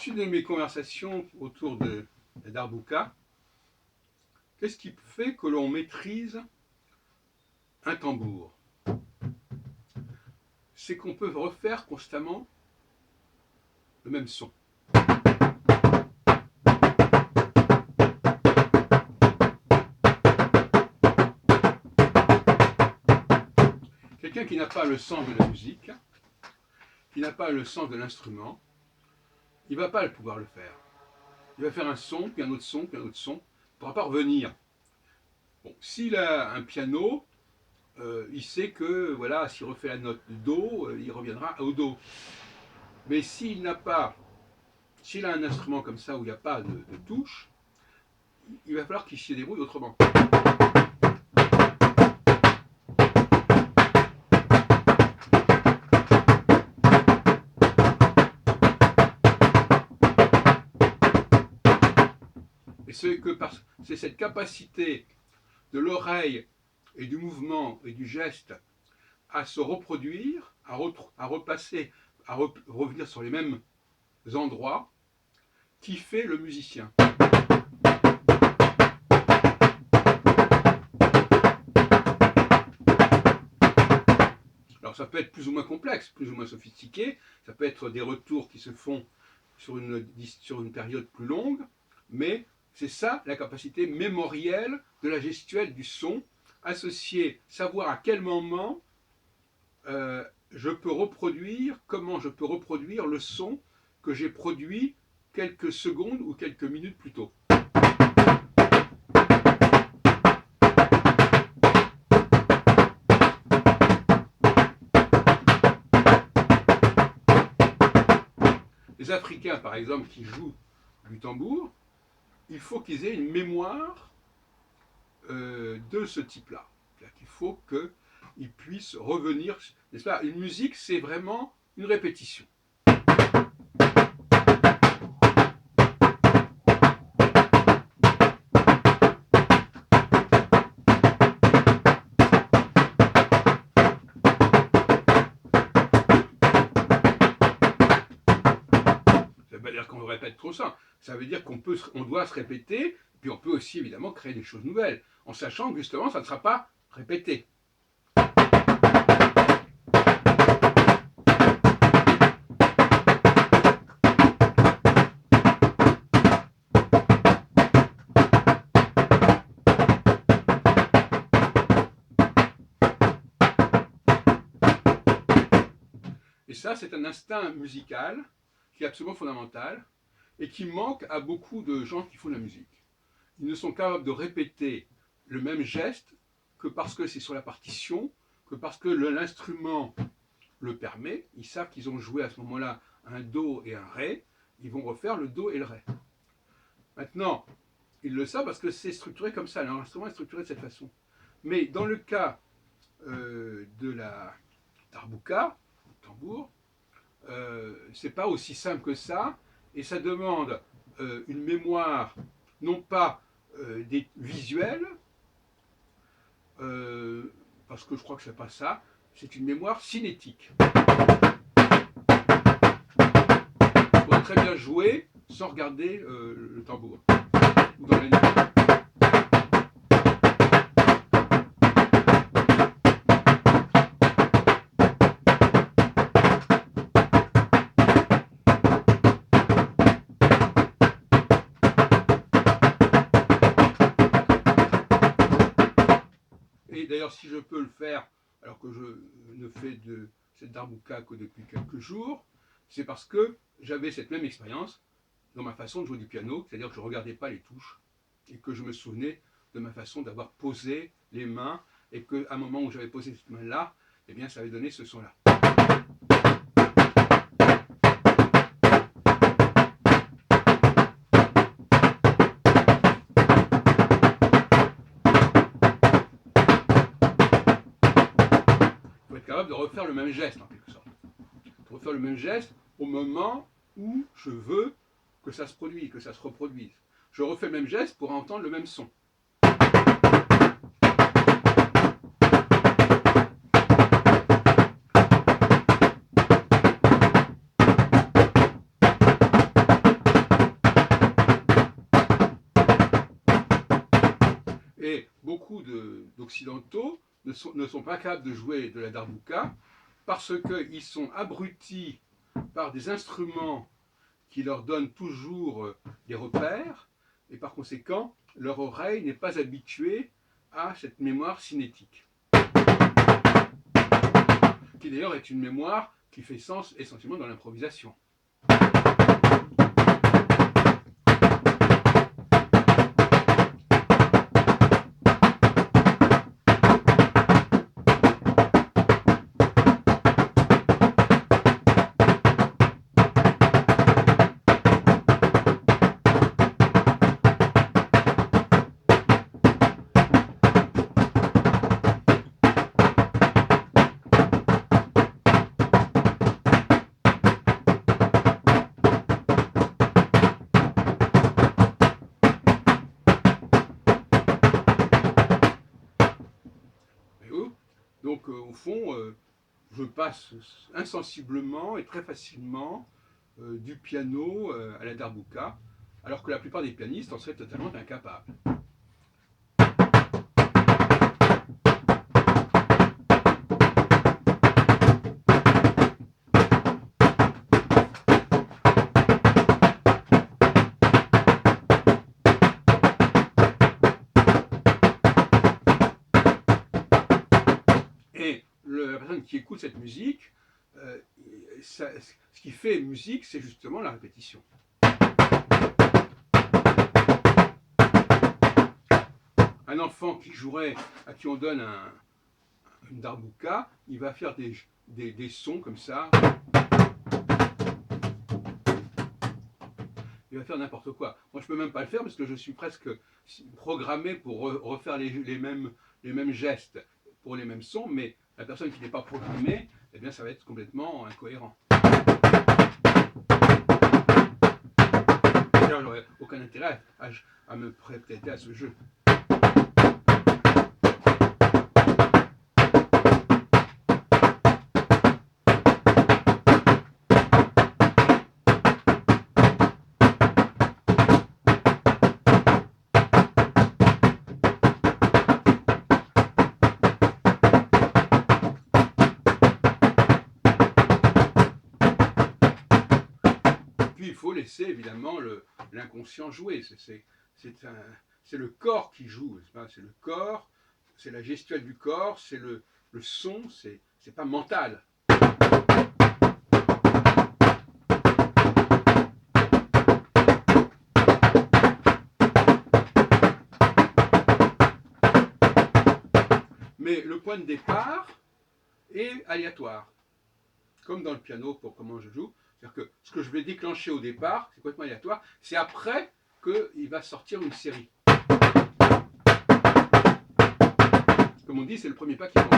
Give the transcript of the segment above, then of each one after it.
suite de mes conversations autour de la darbuka, qu'est-ce qui fait que l'on maîtrise un tambour? C'est qu'on peut refaire constamment le même son. Quelqu'un qui n'a pas le sens de la musique, qui n'a pas le sens de l'instrument, il ne va pas pouvoir le faire. Il va faire un son, puis un autre son, puis un autre son. Il ne pourra pas revenir. Bon, s'il a un piano, il sait que voilà, s'il refait la note de Do, il reviendra au Do. Mais s'il a un instrument comme ça où il n'y a pas de touche, il va falloir qu'il s'y débrouille autrement. Et c'est cette capacité de l'oreille et du mouvement et du geste à se reproduire, à repasser, à revenir sur les mêmes endroits, qui fait le musicien. Alors ça peut être plus ou moins complexe, plus ou moins sophistiqué, ça peut être des retours qui se font sur une période plus longue, mais c'est ça la capacité mémorielle de la gestuelle du son, associer, savoir à quel moment je peux reproduire, comment je peux reproduire le son que j'ai produit quelques secondes ou quelques minutes plus tôt. Les Africains, par exemple, qui jouent du tambour, il faut qu'ils aient une mémoire de ce type-là. C'est-à-dire qu'il faut qu'ils puissent revenir, n'est-ce pas? Une musique, c'est vraiment une répétition. Ça veut pas dire qu'on répète trop ça. Ça veut dire qu'on doit se répéter, puis on peut aussi évidemment créer des choses nouvelles, en sachant que justement ça ne sera pas répété. Et ça, c'est un instinct musical qui est absolument fondamental et qui manque à beaucoup de gens qui font de la musique. Ils ne sont capables de répéter le même geste que parce que c'est sur la partition, que parce que l'instrument le permet. Ils savent qu'ils ont joué à ce moment-là un Do et un Ré, ils vont refaire le Do et le Ré. Maintenant, ils le savent parce que c'est structuré comme ça, l'instrument est structuré de cette façon. Mais dans le cas de la darbuka, le tambour, c'est pas aussi simple que ça, et ça demande une mémoire, non pas des visuels, parce que je crois que c'est pas ça, c'est une mémoire cinétique. On peut très bien jouer sans regarder le tambour, ou dans les notes. Et d'ailleurs, si je peux le faire, alors que je ne fais de cette darbuka que depuis quelques jours, c'est parce que j'avais cette même expérience dans ma façon de jouer du piano, c'est-à-dire que je ne regardais pas les touches, et que je me souvenais de ma façon d'avoir posé les mains, et qu'à un moment où j'avais posé cette main-là, eh bien ça avait donné ce son-là. Capable de refaire le même geste en quelque sorte. De refaire le même geste au moment où je veux que ça se produise, que ça se reproduise. Je refais le même geste pour entendre le même son. d'occidentaux ne sont pas capables de jouer de la darbuka parce qu'ils sont abrutis par des instruments qui leur donnent toujours des repères, et par conséquent, leur oreille n'est pas habituée à cette mémoire cinétique, qui d'ailleurs est une mémoire qui fait sens essentiellement dans l'improvisation. Donc, au fond, je passe insensiblement et très facilement du piano à la darbuka, alors que la plupart des pianistes en seraient totalement incapables. Et la personne qui écoute cette musique, ce qui fait musique, c'est justement la répétition. Un enfant qui jouerait, à qui on donne une darbuka, il va faire des sons comme ça. Il va faire n'importe quoi. Moi, je ne peux même pas le faire parce que je suis presque programmé pour refaire les mêmes gestes pour les mêmes sons, mais la personne qui n'est pas programmée, eh bien, ça va être complètement incohérent. D'ailleurs, j'aurais aucun intérêt à me prêter à ce jeu. Il faut laisser évidemment l'inconscient jouer. C'est le corps qui joue, c'est le corps, c'est la gestuelle du corps, c'est le son, c'est pas mental. Mais le point de départ est aléatoire, comme dans le piano pour comment je joue. C'est-à-dire que ce que je vais déclencher au départ, c'est complètement aléatoire, c'est après qu'il va sortir une série. Comme on dit, c'est le premier pas qui compte.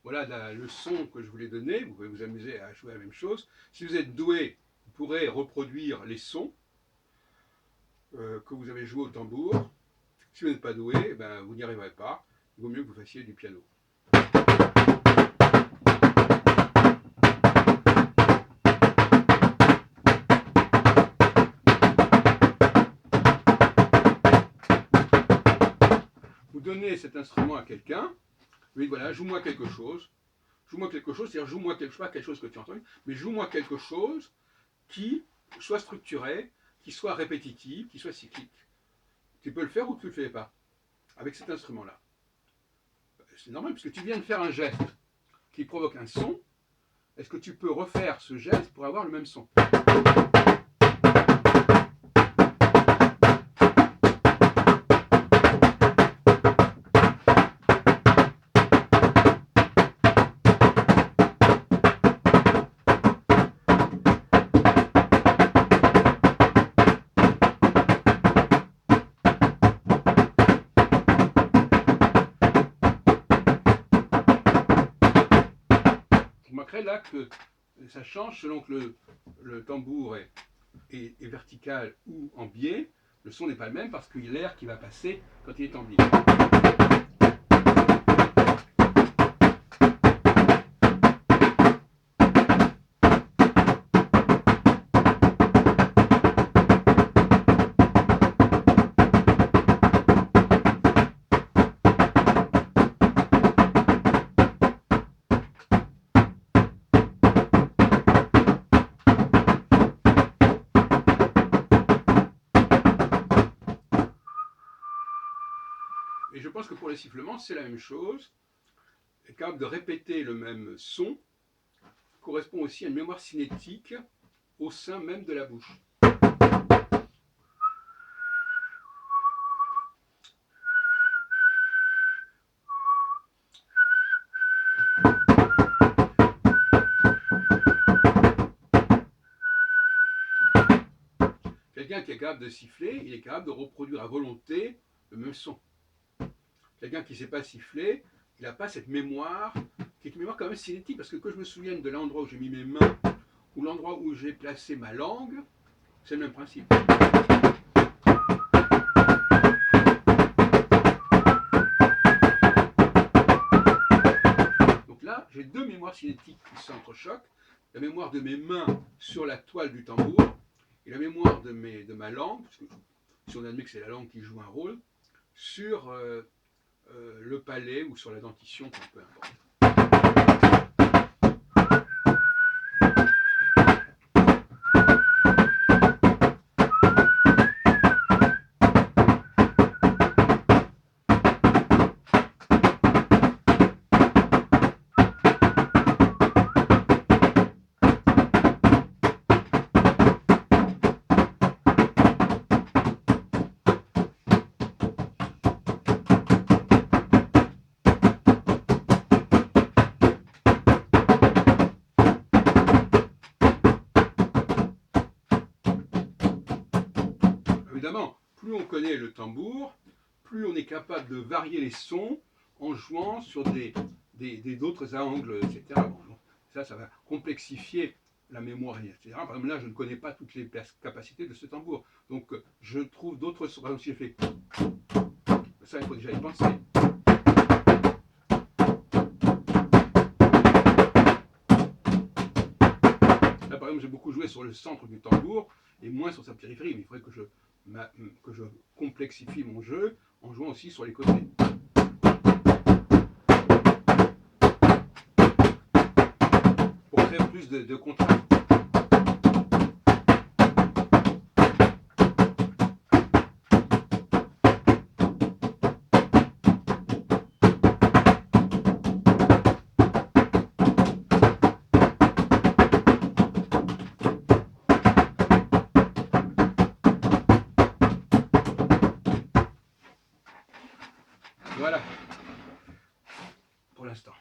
Voilà le son que je voulais donner. Vous pouvez vous amuser à jouer la même chose. Si vous êtes doué, vous pourrez reproduire les sons que vous avez joués au tambour. Si vous n'êtes pas doué, ben, vous n'y arriverez pas. Il vaut mieux que vous fassiez du piano. Vous donnez cet instrument à quelqu'un. Oui, voilà, joue-moi quelque chose. Joue-moi quelque chose, c'est-à-dire joue-moi quelque chose que tu as entendu, mais joue-moi quelque chose qui soit structuré, qui soit répétitif, qui soit cyclique. Tu peux le faire ou tu ne le fais pas avec cet instrument-là. C'est normal, puisque tu viens de faire un geste qui provoque un son. Est-ce que tu peux refaire ce geste pour avoir le même son ? Là que ça change selon que le tambour est vertical ou en biais, le son n'est pas le même parce qu'il y a l'air qui va passer quand il est en biais. Et je pense que pour les sifflements, c'est la même chose. Être capable de répéter le même son correspond aussi à une mémoire cinétique au sein même de la bouche. Quelqu'un qui est capable de siffler, il est capable de reproduire à volonté le même son. Quelqu'un qui ne sait pas siffler, il n'a pas cette mémoire, qui est une mémoire quand même cinétique, parce que je me souvienne de l'endroit où j'ai mis mes mains, ou l'endroit où j'ai placé ma langue, c'est le même principe. Donc là, j'ai deux mémoires cinétiques qui s'entrechoquent, la mémoire de mes mains sur la toile du tambour, et la mémoire de ma langue, parce que si on admet que c'est la langue qui joue un rôle, sur le palais ou sur la dentition, peu importe. Évidemment, plus on connaît le tambour, plus on est capable de varier les sons en jouant sur d'autres angles, etc. Bon, ça va complexifier la mémoire, etc. Par exemple, là, je ne connais pas toutes les capacités de ce tambour. Donc, je trouve d'autres sons. Par exemple, si je fais... Ça, il faut déjà y penser. Là, par exemple, j'ai beaucoup joué sur le centre du tambour et moins sur sa périphérie, mais il faudrait que je complexifie mon jeu en jouant aussi sur les côtés. Pour créer plus de contraste. Voilà, pour l'instant.